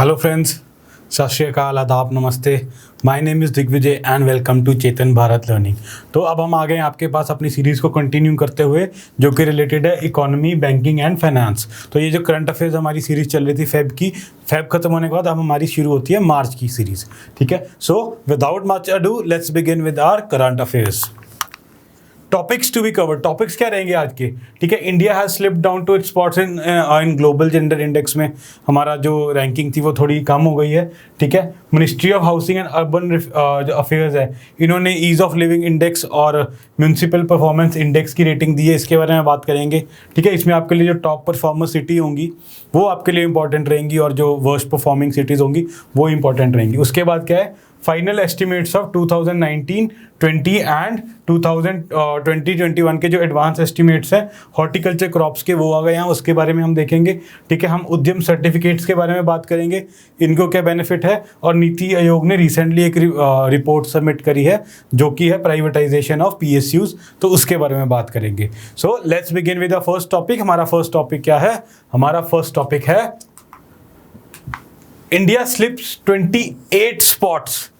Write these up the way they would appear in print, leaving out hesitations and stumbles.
Hello friends, सत श्री अकाल, आदाब, नमस्ते। My name is Digvijay and welcome to Chetan Bharat learning. तो अब हम आ गए आपके पास अपनी सीरीज़ को कंटिन्यू करते हुए, जो कि रिलेटेड है इकोनॉमी, बैंकिंग एंड फाइनेंस। तो ये जो करंट अफेयर्स हमारी सीरीज़ चल रही थी फेब खत्म होने के बाद अब हमारी शुरू होती है मार्च की सीरीज़। ठीक है, so without much ado let's begin with our current affairs. Topics to be covered, topics क्या रहेंगे आज के? ठीक है, India has slipped down to its spots in global gender index में हमारा जो रैंकिंग थी वो थोड़ी कम हो गई है। ठीक है, ministry of housing and urban जो अफेयर्स है, इन्होंने ईज ऑफ लिविंग इंडेक्स और म्यूनसिपल परफॉर्मेंस इंडेक्स की रेटिंग दी है, इसके बारे में बात करेंगे। ठीक है, इसमें आपके लिए जो टॉप परफॉर्मर सिटी होंगी वो आपके लिए इंपॉर्टेंट रहेंगी और जो वर्स्ट परफॉर्मिंग सिटीज़ होंगी वो इंपॉर्टेंट रहेंगी। उसके बाद क्या है, फाइनल एस्टिमेट्स ऑफ 2019, 20 एंड 2020-21 के जो एडवांस एस्टिमेट्स हैं हॉर्टिकल्चर क्रॉप्स के, वो आ गए हैं, उसके बारे में हम देखेंगे। ठीक है, हम उद्यम सर्टिफिकेट्स के बारे में बात करेंगे, इनको क्या बेनिफिट है, और नीति आयोग ने रिसेंटली एक रिपोर्ट सबमिट करी है जो कि है प्राइवेटाइजेशन ऑफ PSUs, तो उसके बारे में बात करेंगे। So let's begin with the first topic. हमारा फर्स्ट टॉपिक क्या है? हमारा फर्स्ट टॉपिक है India slips 28 spots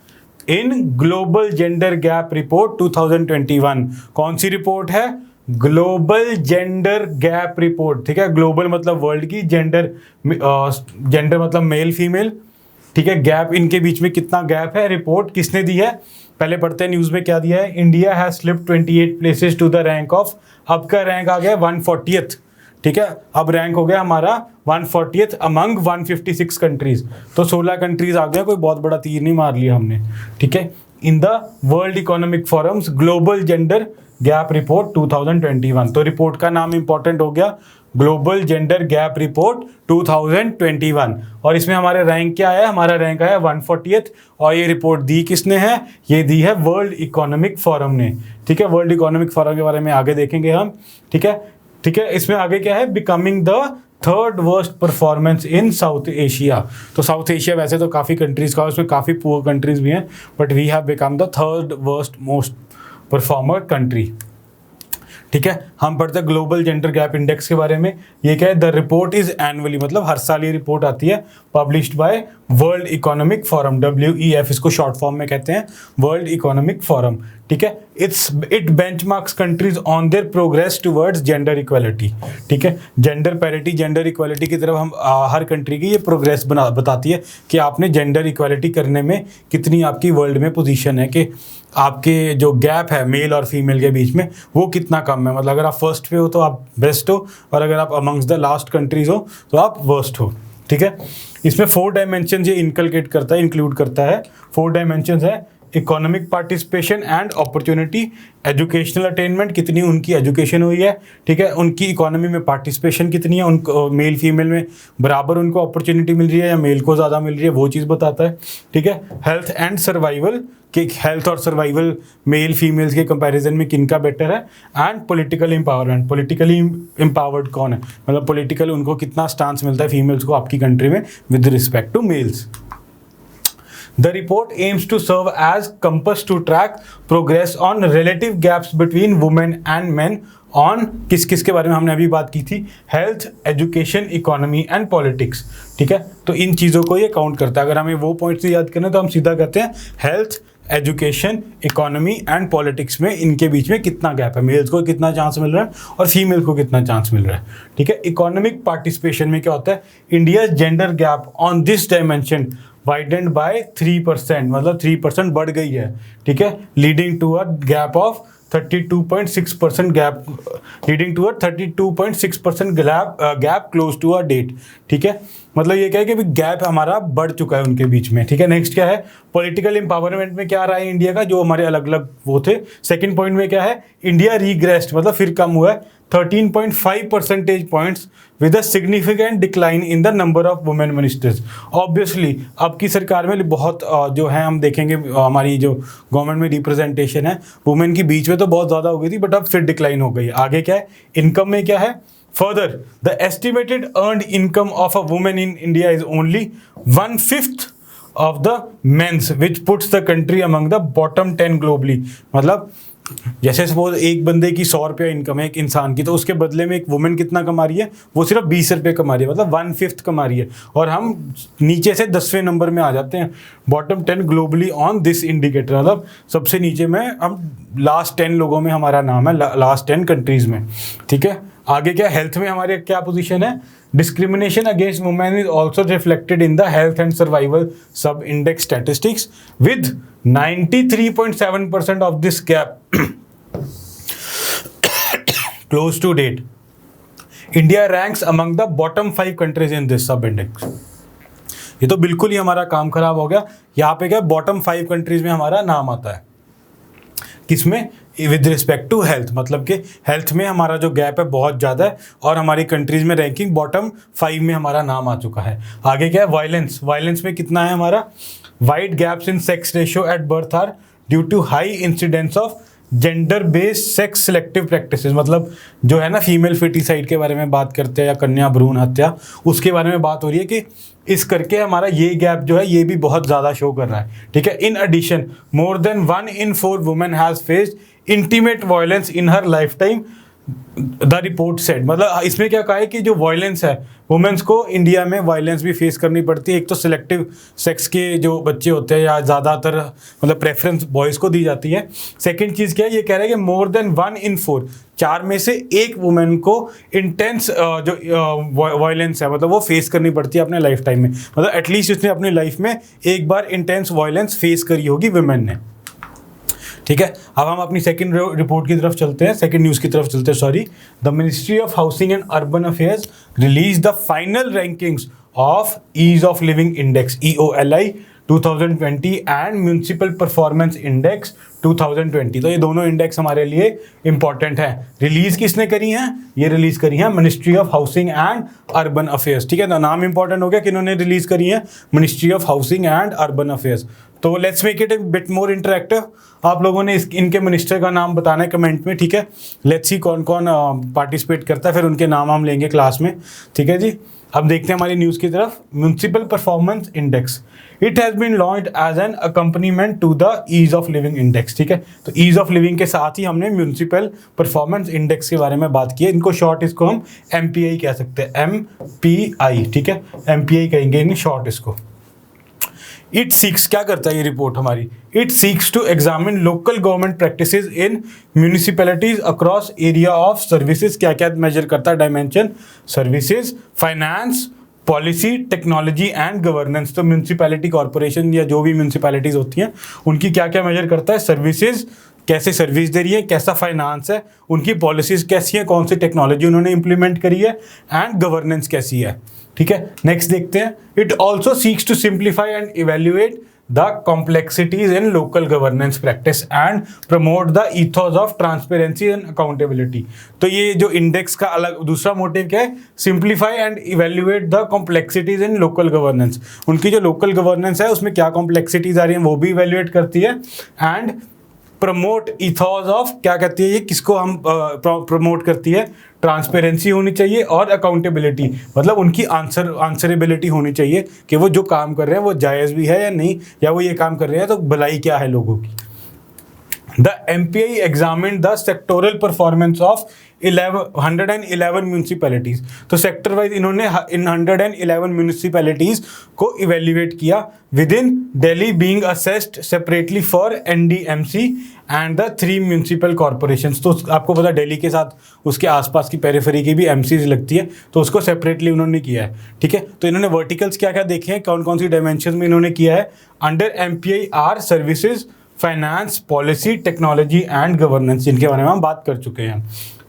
in global gender gap report 2021। कौन सी रिपोर्ट है? Global gender gap report. ठीक है, ग्लोबल मतलब वर्ल्ड की, जेंडर मतलब मेल फीमेल। ठीक है, गैप इनके बीच में कितना गैप है, रिपोर्ट किसने दी है? पहले पढ़ते हैं न्यूज़ में क्या दिया है। India has slipped 28 places to the rank of, अब का रैंक आ गया 140th। ठीक है, अब रैंक हो गया हमारा 140th अमंग 156 कंट्रीज। तो 16 कंट्रीज आ गए, कोई बहुत बड़ा तीर नहीं मार लिया हमने। ठीक है, in the world economic forums global gender gap report 2021। तो रिपोर्ट का नाम इंपॉर्टेंट हो गया, ग्लोबल जेंडर गैप रिपोर्ट 2021। और इसमें हमारे रैंक क्या आया? हमारा रैंक आया 140th। और ये रिपोर्ट दी किसने है? ये दी है वर्ल्ड इकोनॉमिक फोरम ने। ठीक है, वर्ल्ड इकोनॉमिक फोरम के बारे में आगे देखेंगे हम। ठीक है, इसमें आगे क्या है? Becoming the third worst performance in south Asia. तो साउथ एशिया वैसे तो काफ़ी कंट्रीज का, उसमें काफ़ी पुअर कंट्रीज भी हैं, but we have become the third worst most performer country. ठीक है, हम पढ़ते हैं ग्लोबल जेंडर गैप इंडेक्स के बारे में। ये क्या है? द रिपोर्ट इज एनुअली, मतलब हर साल ये रिपोर्ट आती है, published by world economic forum, WEF इसको शॉर्ट फॉर्म में कहते हैं, वर्ल्ड इकोनॉमिक फोरम। ठीक है, it benchmarks countries on their progress towards gender equality. ठीक है, जेंडर पैरिटी, जेंडर इक्वालिटी की तरफ हम हर कंट्री की ये प्रोग्रेस बताती है कि आपने जेंडर इक्वालिटी करने में कितनी आपकी वर्ल्ड में पोजीशन है, कि आपके जो गैप है मेल और फीमेल के बीच में वो कितना कम है। मतलब अगर आप फर्स्ट पे हो तो आप बेस्ट हो, और अगर आप अमंग्स द लास्ट कंट्रीज हो तो आप वर्स्ट हो। ठीक है, इसमें 4 डायमेंशन ये इंक्लूड करता है। 4 डायमेंशन है, economic participation and opportunity, educational attainment, कितनी उनकी एजुकेशन हुई है। ठीक है, उनकी इकोनॉमी में पार्टिसिपेशन कितनी है, उनको मेल फीमेल में बराबर उनको अपॉर्चुनिटी मिल रही है या मेल को ज़्यादा मिल रही है, वो चीज़ बताता है। ठीक है, हेल्थ एंड सर्वाइवल, कि हेल्थ और सर्वाइवल मेल फीमेल्स के कंपैरिजन में किनका बेटर है। And political empowerment, politically empowered कौन है, मतलब पॉलिटिकल उनको कितना स्टांस मिलता है फीमेल्स को आपकी कंट्री में with respect to males. The report aims to serve as compass to track progress on relative gaps between women and men on किस के बारे में हमने अभी बात की थी, health, education, economy and politics. ठीक है, तो इन चीज़ों को ये काउंट करता है। अगर हमें वो पॉइंट्स याद करना तो हम सीधा कहते हैं health, education, economy and politics में इनके बीच में कितना गैप है, मेल्स को कितना चांस मिल रहा है और फीमेल को कितना चांस मिल रहा है। ठीक है, इकोनॉमिक पार्टिसिपेशन में क्या होता है? India gender gap on this dimension widened by 3%, मतलब 3% बढ़ गई है। ठीक है, leading to a gap of 32.6% gap, leading to a 32.6% gap close to a date. ठीक है, मतलब ये क्या है कि गैप हमारा बढ़ चुका है उनके बीच में। ठीक है, नेक्स्ट क्या है? पॉलिटिकल एम्पावरमेंट में क्या रहा है इंडिया का, जो हमारे अलग अलग वो थे। सेकंड पॉइंट में क्या है? इंडिया रीग्रेस्ड, मतलब फिर कम हुआ है 13.5 percentage points with a significant decline in the number of women ministers. Obviously अब की सरकार में बहुत जो है, हम देखेंगे हमारी जो गवर्नमेंट में रिप्रेजेंटेशन है वुमेन की बीच में तो बहुत ज़्यादा हो गई थी, बट अब फिर डिक्लाइन हो गई। आगे क्या है? इनकम में क्या है? Further, the estimated earned income of a woman in India is only 1/5 of the men's, which puts the country among the bottom 10 globally. मतलब जैसे सपोज एक बंदे की 100 रुपया इनकम है एक इंसान की, तो उसके बदले में एक वुमेन कितना कमा रही है, वो सिर्फ 20 रुपये कमा रही है, मतलब 1/5 कमा रही है, और हम नीचे से 10वें नंबर में आ जाते हैं, bottom 10 globally on this indicator, मतलब सबसे नीचे में हम लास्ट 10 लोगों में हमारा नाम है, लास्ट 10 कंट्रीज में, ठीक है। आगे क्या, हेल्थ में हमारे क्या पोजीशन है, discrimination against women is also reflected in the health and survival sub index statistics with 93.7% of this gap close to date. India ranks among the bottom 5 countries in this sub index. ये तो बिल्कुल ही हमारा काम खराब हो गया। यहाँ पे क्या, बॉटम 5 कंट्रीज में हमारा नाम आता है, किसमें, विद रिस्पेक्ट टू हेल्थ, मतलब कि हेल्थ में हमारा जो गैप है बहुत ज़्यादा है, और हमारी कंट्रीज में रैंकिंग बॉटम 5 में हमारा नाम आ चुका है। आगे क्या है, वायलेंस, वायलेंस में कितना है हमारा, wide gaps in sex ratio at birth are due to high incidence of gender based sex selective practices, मतलब जो है ना फीमेल फिटिसाइड के बारे में बात करते हैं, या कन्या भ्रूण हत्या, उसके बारे में बात हो रही है कि इस करके हमारा ये गैप जो है ये भी बहुत ज़्यादा शो कर रहा है, ठीक है। In addition more than 1 in 4 women has faced intimate violence in her lifetime, the report said, मतलब इसमें क्या कहा है कि जो वायलेंस है, वुमेन्स को इंडिया में वायलेंस भी फेस करनी पड़ती है। एक तो सिलेक्टिव सेक्स के जो बच्चे होते हैं, या ज़्यादातर मतलब प्रेफरेंस बॉयज़ को दी जाती है। सेकंड चीज़ क्या है, ये कह रहा है कि मोर देन 1 in 4, 4 में से एक वुमेन को इंटेंस जो वायलेंस है, मतलब वो फेस करनी पड़ती है अपने लाइफ टाइम में, मतलब एटलीस्ट उसने अपनी लाइफ में एक बार इंटेंस वायलेंस फेस करी होगी वुमेन ने, ठीक है। अब हम अपनी सेकंड रिपोर्ट की तरफ चलते हैं, सेकंड न्यूज़ की तरफ चलते हैं, sorry. The ministry of housing and urban affairs release the final rankings of ease of living index EOLI 2020 and municipal performance index 2020। तो ये दोनों इंडेक्स हमारे लिए इंपॉर्टेंट हैं। रिलीज किसने करी हैं, ये रिलीज करी हैं ministry of housing and urban affairs, ठीक है। तो नाम इंपॉर्टेंट हो गया कि इन्होंने रिलीज करी है, ministry of housing and urban affairs. तो let's make it a bit more interactive. आप लोगों ने इनके मिनिस्टर का नाम बताना है कमेंट में, ठीक है। लेट्स सी कौन कौन पार्टिसिपेट करता है, फिर उनके नाम हम लेंगे क्लास में, ठीक है जी। अब देखते हैं हमारी न्यूज़ की तरफ। Municipal performance index, it has been launched as an accompaniment to the ease of living index, ठीक है। तो ईज ऑफ लिविंग के साथ ही हमने म्यूनिसिपल परफॉर्मेंस इंडेक्स के बारे में बात की है। इनको शॉर्ट इसको हम MPI कह सकते हैं, MPI, ठीक है, MPI कहेंगे इन शॉर्ट इसको। इट सीक्स, क्या करता है ये रिपोर्ट हमारी, it seeks to examine local government practices in municipalities across area of services. क्या क्या मेजर करता है dimension, services, finance, policy, technology and governance. तो म्यूनिसिपैलिटी कॉर्पोरेशन या जो भी म्यूनिसिपैलिटीज होती हैं उनकी क्या क्या मेजर करता है, सर्विसेज, कैसे सर्विस दे रही है, कैसा फाइनेंस है, उनकी पॉलिसीज कैसी है, कौन सी टेक्नोलॉजी उन्होंने इंप्लीमेंट करी है, एंड गवर्नेंस कैसी है, ठीक है। नेक्स्ट देखते हैं। It also seeks to simplify and evaluate the complexities in local governance practice and promote the ethos of transparency and accountability. तो ये जो इंडेक्स का अलग दूसरा मोटिव क्या है, simplify and evaluate the complexities in local governance. उनकी जो लोकल गवर्नेंस है उसमें क्या कॉम्प्लेक्सिटीज आ रही हैं वो भी इवेल्युएट करती है, एंड प्रमोट इथॉस ऑफ, क्या कहती है ये, किसको हम प्रमोट करती है, ट्रांसपेरेंसी होनी चाहिए और अकाउंटेबिलिटी, मतलब उनकी आंसरेबिलिटी होनी चाहिए कि वो जो काम कर रहे हैं वो जायज़ भी है या नहीं, या वो ये काम कर रहे हैं तो भलाई क्या है लोगों की। The MPI examine the sectoral performance of 111 municipalities. तो सेक्टर वाइज इन्होंने इन 111 म्यूनिसिपैलिटीज़ को इवेल्युएट किया, with in Delhi being assessed separately for NDMC and the 3 municipal corporations. तो आपको पता दिल्ली के साथ उसके आसपास की पेरिफेरी की भी MCs लगती है, तो उसको सेपरेटली उन्होंने किया है, ठीक है। तो इन्होंने वर्टिकल्स क्या क्या देखे हैं, कौन कौन सी डायमेंशन में इन्होंने किया है। Under MPI are services, finance, policy, technology and governance, जिनके बारे में हम बात कर चुके हैं।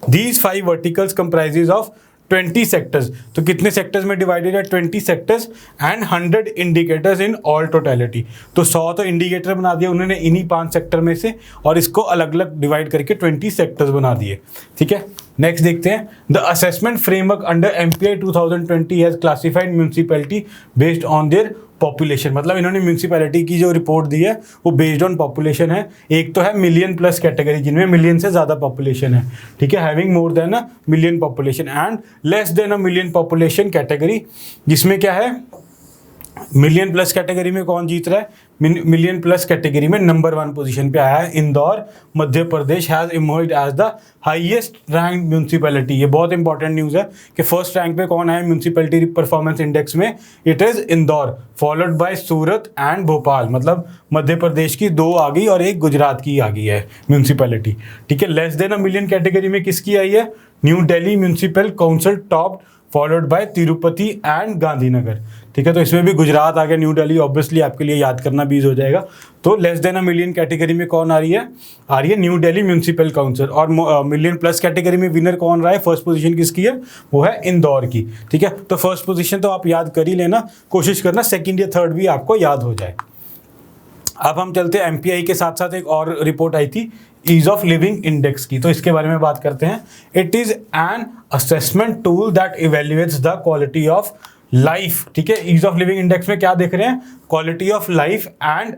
These 5 verticals comprises of 20 sectors। तो कितने सेक्टर्स में डिवाइडेड है, 20 sectors and 100 indicators in all totality. तो 100 तो इंडिकेटर बना दिए उन्होंने इन्हीं 5 सेक्टर में से, और इसको अलग अलग डिवाइड करके 20 सेक्टर्स बना दिए, ठीक है। नेक्स्ट देखते हैं। The assessment framework under MPI 2020 has classified municipality based on their population. मतलब इन्होंने म्यूनिसिपैलिटी की जो रिपोर्ट दी है वो बेस्ड ऑन पॉपुलेशन है। एक तो है मिलियन प्लस कैटेगरी, जिनमें मिलियन से ज़्यादा पॉपुलेशन है, ठीक है, having more than a million population, and less than a million population category, जिसमें क्या है मिलियन प्लस कैटेगरी में कौन जीत रहा है? मिलियन प्लस कैटेगरी में नंबर 1 पोजीशन पे आया है Indore, Madhya Pradesh has emerged as the highest rank municipality. ये बहुत इंपॉर्टेंट न्यूज़ है कि फर्स्ट रैंक पे कौन आया म्यूनसिपैलिटी परफॉर्मेंस इंडेक्स में? It is Indore, followed by Surat and Bhopal. मतलब मध्य प्रदेश की 2 आ गई और एक गुजरात की आ गई है म्यूनसिपैलिटी। ठीक है, less than a million category में किसकी आई है? New Delhi municipal council top, followed by Tirupati and Gandhinagar. ठीक है, तो इसमें भी गुजरात आ गया, न्यू दिल्ली ऑब्वियसली आपके लिए याद करना भी हो जाएगा। तो less than a million category में कौन आ रही है? आ रही है न्यू दिल्ली म्यूनसिपल काउंसिल। और मिलियन प्लस कैटेगरी में विनर कौन रहा है? फर्स्ट पोजीशन किसकी है? वो है इंदौर की। ठीक है, तो फर्स्ट पोजीशन तो आप याद कर ही लेना, कोशिश करना सेकंड या थर्ड भी आपको याद हो जाए। अब हम चलते हैं एमपीआई के साथ साथ एक और रिपोर्ट आई थी ईज ऑफ लिविंग इंडेक्स की, तो इसके बारे में बात करते हैं। It is an assessment tool that evaluates the quality of life. ठीक है, ईज ऑफ लिविंग इंडेक्स में क्या देख रहे हैं? Quality of life and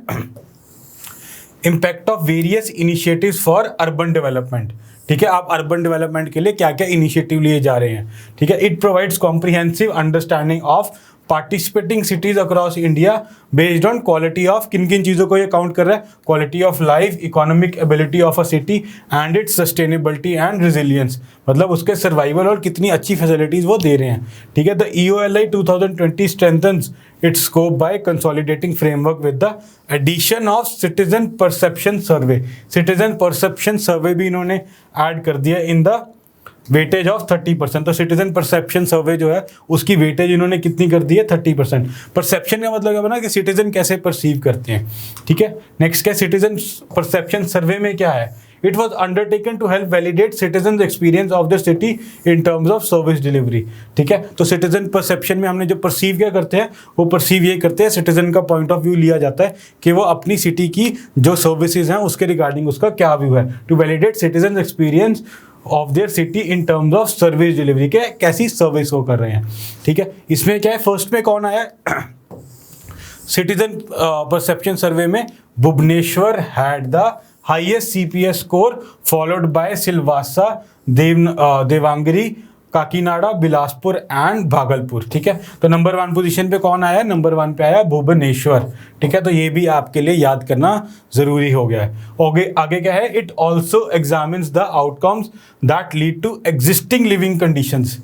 impact of various initiatives for urban development. ठीक है, आप अर्बन डेवलपमेंट के लिए क्या क्या इनिशिएटिव लिए जा रहे हैं। ठीक है, it provides comprehensive understanding of participating cities across India based on quality of, किन किन चीज़ों को ये काउंट कर रहा है? Quality of life, economic ability of a city and it's sustainability and resilience. मतलब उसके सर्वाइवल और कितनी अच्छी फैसिलिटीज़ वो दे रहे हैं। ठीक है, the EOLI 2020 strengthens its scope by consolidating framework with the addition of citizen perception survey. Citizen perception survey भी इन्होंने ऐड कर दिया इन द वेटेज ऑफ 30%। तो सिटीजन परसेप्शन सर्वे जो है उसकी वेटेज इन्होंने कितनी कर दी है? 30%। परसेप्शन का मतलब क्या बना कि सिटीजन कैसे परसीव करते हैं। ठीक है, नेक्स्ट क्या सिटीजन परसेप्शन सर्वे में क्या है? It was undertaken to help validate citizen experience of the city in terms of service delivery. ठीक है, तो सिटीजन परसेप्शन में हमने जो परसीव क्या करते हैं, वो परसीव ये करते हैं, सिटीजन का पॉइंट ऑफ व्यू लिया जाता है कि वो अपनी सिटी की जो सर्विसेज हैं उसके रिगार्डिंग उसका क्या व्यू है, to validate citizen experience of their city in terms of service delivery के कैसी सर्विस वो कर रहे हैं। ठीक है, इसमें क्या है? फर्स्ट में कौन आया? सिटीजन परसेप्शन सर्वे में Bhubaneswar had the highest CPS score, followed by Silvassa, Davangere, Kakinada, Bilaspur and Bhagalpur. ठीक है, तो नंबर 1 पोजीशन पे कौन आया? नंबर 1 पे आया भुवनेश्वर। ठीक है, तो ये भी आपके लिए याद करना जरूरी हो गया है। आगे क्या है? It also examines the outcomes that lead to existing living conditions.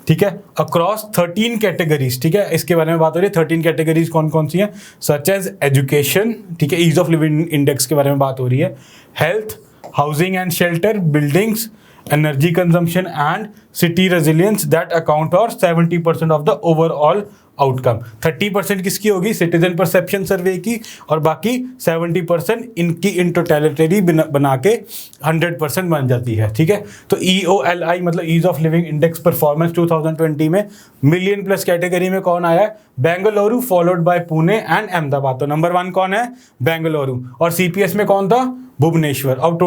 ठीक है, अक्रॉस 13 कैटेगरीज। ठीक है, इसके बारे में बात हो रही है। 13 कैटेगरीज कौन कौन सी हैं? सच एज एजुकेशन, ठीक है, ईज ऑफ लिविंग इंडेक्स के बारे में बात हो रही है, health, housing and shelter, buildings, energy consumption and city resilience that account for 70% of the overall outcome. 30% किसकी होगी? सिटीजन परसेप्शन सर्वे की, और बाकी 70% इनकी इन टोटलिटी बना के 100% बन जाती है। ठीक है, तो EOLI मतलब ease of living index performance 2020 में मिलियन प्लस कैटेगरी में कौन आया है? Bengaluru, followed by Pune and Ahmedabad. तो नंबर 1 कौन है? बेंगलुरु। और CPS में कौन था? भुवनेश्वर। अब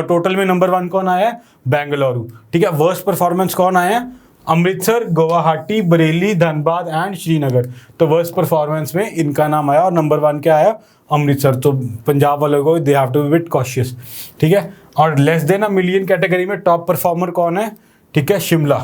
टोटल में नंबर 1 कौन आया है? बेंगलुरु। ठीक है, वर्स्ट परफॉर्मेंस कौन आया है? अमृतसर, गुवाहाटी, बरेली, धनबाद एंड श्रीनगर। तो वर्स्ट परफॉर्मेंस में इनका नाम आया और नंबर 1 क्या आया? अमृतसर। तो पंजाब वालों को they have to be bit cautious. ठीक है, और less than a million category में टॉप परफॉर्मर कौन है? ठीक है, Shimla.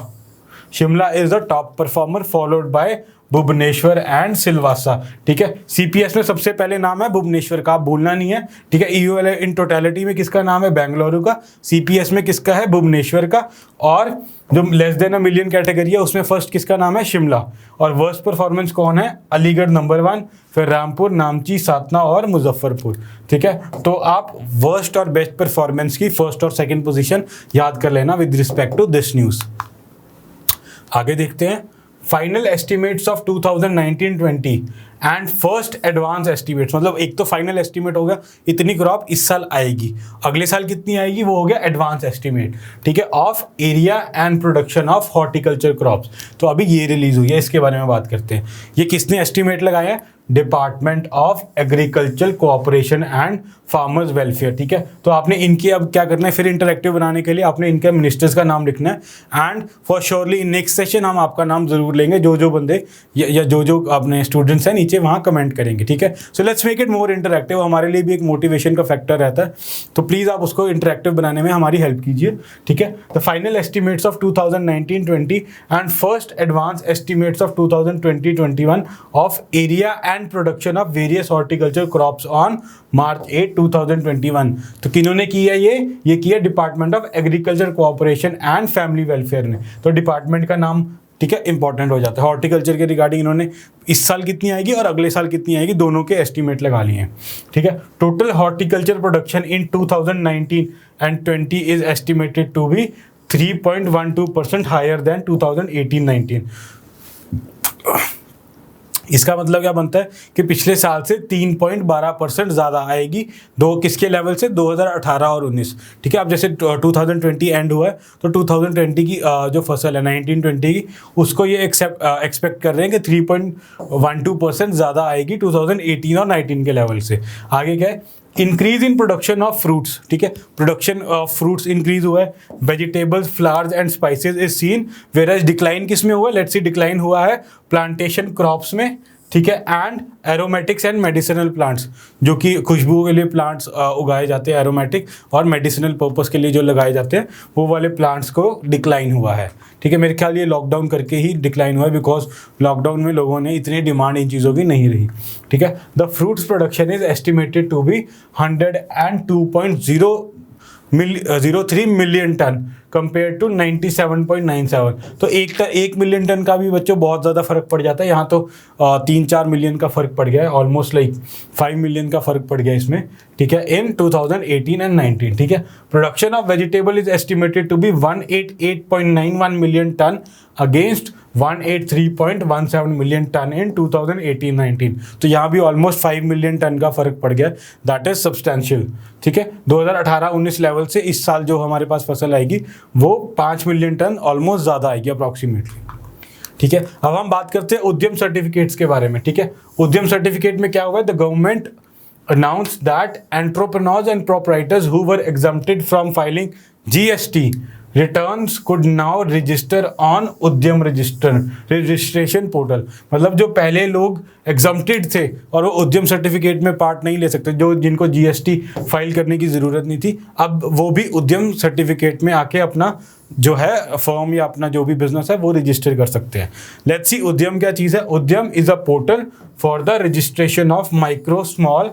Shimla is the top performer, followed by Bhubaneswar and Silvassa. ठीक है, CPS में सबसे पहले नाम है भुवनेश्वर का, आप भूलना नहीं है। ठीक है, EOLI इन टोटलिटी में किसका नाम है? बेंगलुरु का। CPS में किसका है? भुवनेश्वर का। और जो less than a million category है उसमें फर्स्ट किसका नाम है? शिमला। और वर्स्ट परफॉर्मेंस कौन है? अलीगढ़ नंबर 1, फिर रामपुर, नामची, सातना और मुजफ्फरपुर। ठीक है, तो आप वर्स्ट और बेस्ट परफॉर्मेंस की फर्स्ट और सेकेंड पोजिशन याद कर लेना with respect to this news. आगे देखते हैं final estimates of 2019-20 and first advance estimates. मतलब एक तो फाइनल एस्टिमेट हो गया इतनी क्रॉप इस साल आएगी, अगले साल कितनी आएगी वो हो गया एडवांस एस्टिमेट। ठीक है, of area and production of horticulture crops. तो अभी ये रिलीज हुई है, इसके बारे में बात करते हैं। ये किसने एस्टिमेट लगाया है? Department of agriculture cooperation and farmers welfare. ठीक है, तो आपने इनकी अब क्या करना है, फिर इंटरेक्टिव बनाने के लिए आपने इनके मिनिस्टर्स का नाम लिखना है and for surely next session हम आपका नाम जरूर लेंगे, जो बंदे या जो अपने स्टूडेंट्स हैं नीचे वहाँ कमेंट करेंगे। ठीक है, so let's make it more interactive, हमारे लिए भी एक मोटिवेशन का फैक्टर रहता है, तो प्लीज़ आप उसको इंटरेक्टिव बनाने में हमारी हेल्प कीजिए। ठीक है, the final estimates of 2019-20 and first advance estimates of 2020-21 of area and production of various horticulture crops on March 8, 2021। तो किन्होंने किया ये किया department of agriculture cooperation and family welfare ने। तो डिपार्टमेंट का नाम ठीक है इंपॉर्टेंट हो जाता है। हॉर्टिकल्चर के रिगार्डिंग इन्होंने इस साल कितनी आएगी और अगले साल कितनी आएगी दोनों के एस्टीमेट लगा लिए हैं। ठीक है, total horticulture production in 2019 and 20 is estimated to be 3.12% higher than 2018-19। इसका मतलब क्या बनता है कि पिछले साल से 3.12% ज़्यादा आएगी दो किसके लेवल से, 2018 और 19। ठीक है, अब जैसे 2020 एंड हुआ है तो 2020 की जो फसल है 19-20 की उसको ये एक्सपेक्ट कर रहे हैं कि 3.12% ज़्यादा आएगी 2018 और 19 के लेवल से। आगे क्या है, increase in production of fruits. ठीक है, प्रोडक्शन ऑफ फ्रूट्स इंक्रीज हुआ है, vegetables flowers and spices is seen, whereas decline किस में हुआ है, लेट्स सी डिक्लाइन हुआ है प्लांटेशन क्रॉप्स में। ठीक है, and aromatics and medicinal plants, जो कि खुशबू के लिए प्लांट्स उगाए जाते हैं, एरोमेटिक और मेडिसिनल पर्पस के लिए जो लगाए जाते हैं वो वाले प्लांट्स को डिक्लाइन हुआ है। ठीक है, मेरे ख्याल ये लॉकडाउन करके ही डिक्लाइन हुआ है, बिकॉज लॉकडाउन में लोगों ने इतनी डिमांड इन चीज़ों की नहीं रही। ठीक है, the fruits production is estimated to be 102.03 million ton compare to 97.97। तो 1 मिलियन टन का भी बच्चों बहुत ज़्यादा फर्क पड़ जाता है। यहाँ तो 3-4 मिलियन का फर्क पड़ गया है, ऑलमोस्ट लाइक 5 मिलियन का फर्क पड़ गया इसमें। ठीक है, इन 2018 एंड 19। ठीक है, production of vegetable is estimated to be 188.91 million tonne against 183.17 million tonne in 2018-19। तो यहाँ भी ऑलमोस्ट 5 मिलियन टन का फर्क पड़ गया, दैट इज सब्सटेंशियल। ठीक है, 2018-19 लेवल से इस साल जो हमारे पास फसल आएगी वो 5 मिलियन टन ऑलमोस्ट ज़्यादा आएगी अप्रॉक्सीमेटली। ठीक है, अब हम बात करते हैं उद्यम सर्टिफिकेट्स के बारे में। ठीक है, उद्यम सर्टिफिकेट में क्या हुआ है, the government announced that entrepreneurs and proprietors who were exempted from filing GST returns could now register on उद्यम रजिस्ट्रेशन पोर्टल। मतलब जो पहले लोग एग्जम्प्टेड थे और वो उद्यम सर्टिफिकेट में पार्ट नहीं ले सकते, जो जिनको GST फाइल करने की ज़रूरत नहीं थी, अब वो भी उद्यम सर्टिफिकेट में आके अपना जो है फर्म या अपना जो भी बिजनेस है वो रजिस्टर कर सकते हैं। लेट्स सी उद्यम क्या चीज़ है। Udyam is a portal for the registration of micro small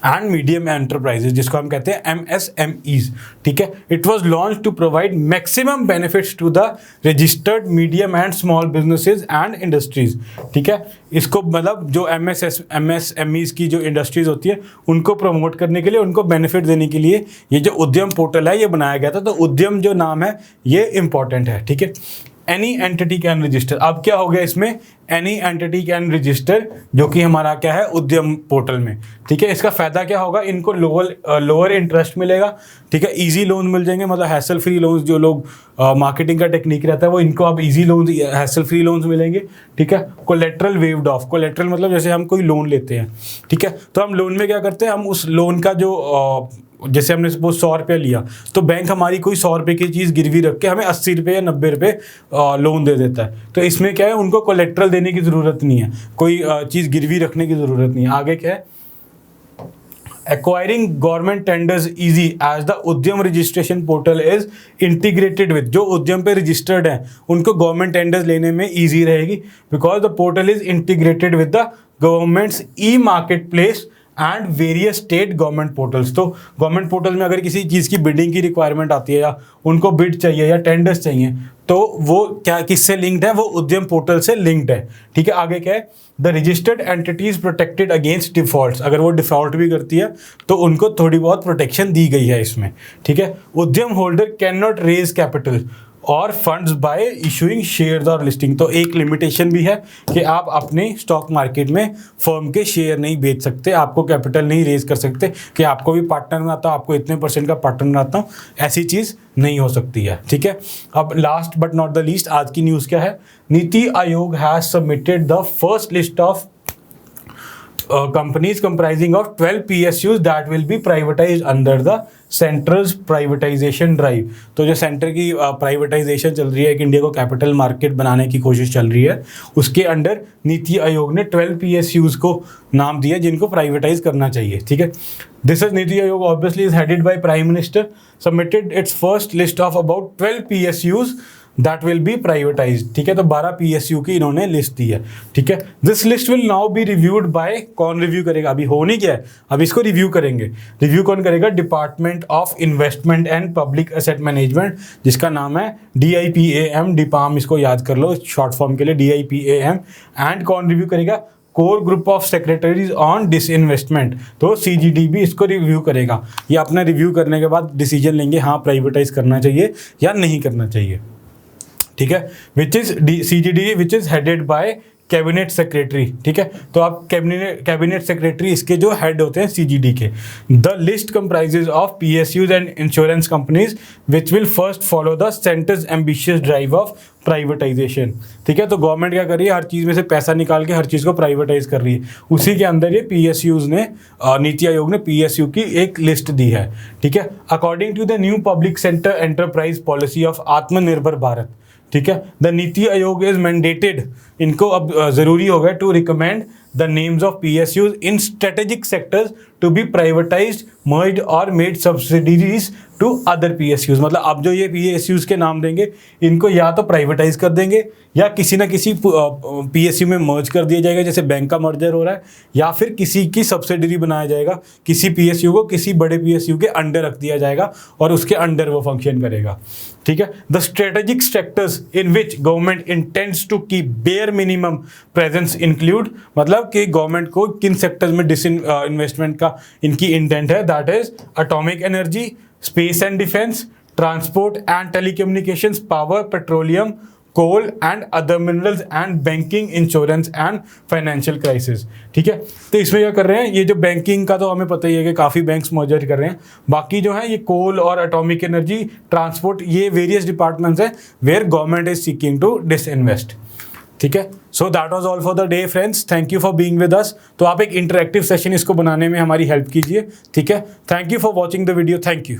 and medium enterprises, जिसको हम कहते हैं MSMEs। ठीक है, it was launch to provide maximum benefits to the registered medium and small businesses and industries. ठीक है, इसको मतलब जो MSMEs की जो इंडस्ट्रीज होती है उनको प्रमोट करने के लिए, उनको बेनिफिट देने के लिए ये जो उद्यम पोर्टल है ये बनाया गया था। तो उद्यम जो नाम है ये इंपॉर्टेंट है। ठीक है, एनी एंटिटी कैन रजिस्टर। अब क्या हो गया इसमें, एनी एंटिटी कैन रजिस्टर, जो कि हमारा क्या है उद्यम पोर्टल में। ठीक है, इसका फ़ायदा क्या होगा, इनको लोअर इंटरेस्ट मिलेगा। ठीक है, इजी लोन मिल जाएंगे, मतलब हैसल फ्री लोन्स, जो लोग मार्केटिंग का टेक्निक रहता है वो इनको अब easy loan hassle free loans मिलेंगे। ठीक है, कोलेट्रल वेव्ड ऑफ। कोलेट्रल मतलब जैसे हम कोई लोन लेते हैं, ठीक है, तो हम लोन में क्या करते हैं, हम उस लोन का जो जैसे हमने सपोज 100 रुपये लिया तो बैंक हमारी कोई 100 रुपये की चीज़ गिरवी रख के हमें 80 रुपये या 90 रुपये लोन दे देता है। तो इसमें क्या है, उनको कोलेट्रल देने की ज़रूरत नहीं है, कोई चीज़ गिरवी रखने की ज़रूरत नहीं है। आगे क्या है, acquiring government tenders easy as the Udyam registration portal is integrated with. जो उद्यम पे रजिस्टर्ड हैं उनको गवर्नमेंट टेंडर्स लेने में ईजी रहेगी, because the portal is integrated with the governments E market place and various state government portals. तो government portal में अगर किसी चीज़ की बिडिंग की रिक्वायरमेंट आती है या उनको बिड चाहिए या टेंडर्स चाहिए तो वो क्या किससे लिंक्ड है, वो उद्यम पोर्टल से लिंक्ड है। ठीक है, आगे क्या है, the registered entities protected against defaults. अगर वो डिफॉल्ट भी करती है तो उनको थोड़ी बहुत प्रोटेक्शन दी गई है इसमें। ठीक है, Udyam holder can not raise capital और फंड्स बाय इशूइंग शेयर्स और लिस्टिंग। तो एक लिमिटेशन भी है कि आप अपने स्टॉक मार्केट में फर्म के शेयर नहीं बेच सकते, आपको कैपिटल नहीं रेज कर सकते कि आपको भी पार्टनर बनाता हूँ, आपको इतने % का पार्टनर बनाता हूँ, ऐसी चीज़ नहीं हो सकती है। ठीक है, अब last but not the least आज की न्यूज़ क्या है, NITI Aayog has submitted the first list of companies comprising of 12 PSUs that will be privatized under the centrals privatisation drive. तो जो सेंटर की प्राइवेटाइजेशन चल रही है, कि इंडिया को कैपिटल मार्केट बनाने की कोशिश चल रही है, उसके अंडर नीति आयोग ने 12 PSUs को नाम दिया जिनको प्राइवेटाइज करना चाहिए। ठीक है, this is NITI Aayog obviously is headed by prime minister, submitted it's first list of about 12 PSUs that will be privatise. ठीक है, तो 12 PSU की इन्होंने लिस्ट दी है। ठीक है, this list will now be reviewed by, कौन रिव्यू करेगा, अभी हो नहीं गया है, अभी इसको रिव्यू करेंगे। रिव्यू कौन करेगा? Department of investment and public asset management, जिसका नाम है DIPAM, डिपाम इसको याद कर लो शॉर्ट फॉर्म के लिए, DIPAM। एंड कौन रिव्यू करेगा? Core group of secretaries on disinvestment, तो CGD भी इसको रिव्यू करेगा। ये अपना रिव्यू करने के बाद डिसीजन लेंगे, हाँ प्राइवेटाइज करना चाहिए या नहीं करना चाहिए। ठीक है, which is CGD which is headed by cabinet secretary. ठीक है, तो आप कैबिनेट सेक्रेटरी इसके जो हेड होते हैं CGD के। The list comprises of PSUs and insurance companies which will first follow the centres ambitious drive of privatisation. ठीक है, तो गवर्नमेंट क्या कर रही है? हर चीज़ में से पैसा निकाल के हर चीज़ को प्राइवेटाइज कर रही है। उसी के अंदर ये PSUs ने, नीति आयोग ने PSU की एक लिस्ट दी है। ठीक है, according to the new public sector enterprise policy of Atmanirbhar Bharat. ठीक है, the NITI Aayog is mandated, इनको अब जरूरी हो गया to recommend the names of PSUs in strategic sectors to be privatised, merged or made subsidiaries to other PSUs। मतलब अब जो ये PSUs के नाम देंगे, इनको या तो प्राइवेटाइज कर देंगे या किसी ना किसी PSU में मर्ज कर दिया जाएगा, जैसे बैंक का मर्जर हो रहा है, या फिर किसी की सब्सिडरी बनाया जाएगा, किसी PSU को किसी बड़े PSU के अंडर रख दिया जाएगा और उसके अंडर वो फंक्शन करेगा। ठीक है, the strategic sectors in which government intends to keep bare minimum presence include, मतलब कि गवर्नमेंट को किन सेक्टर्स में इन्वेस्टमेंट का इनकी इंटेंट है, that is atomic energy, space and defence, transport and telecommunications, power, petroleum, coal and other minerals and banking, insurance and financial crisis. ठीक है, तो इसमें क्या कर रहे हैं? ये जो बैंकिंग का तो हमें पता ही है कि काफ़ी बैंक्स मर्जर कर रहे हैं। बाकी जो है ये कोल और एटॉमिक एनर्जी, ट्रांसपोर्ट, ये वेरियस डिपार्टमेंट्स हैं where government is seeking to disinvest. ठीक है, so that was all for the day friends, thank you for being with us. तो आप एक इंटरेक्टिव सेशन इसको बनाने में हमारी हेल्प कीजिए। ठीक है, thank you for watching the video, thank you.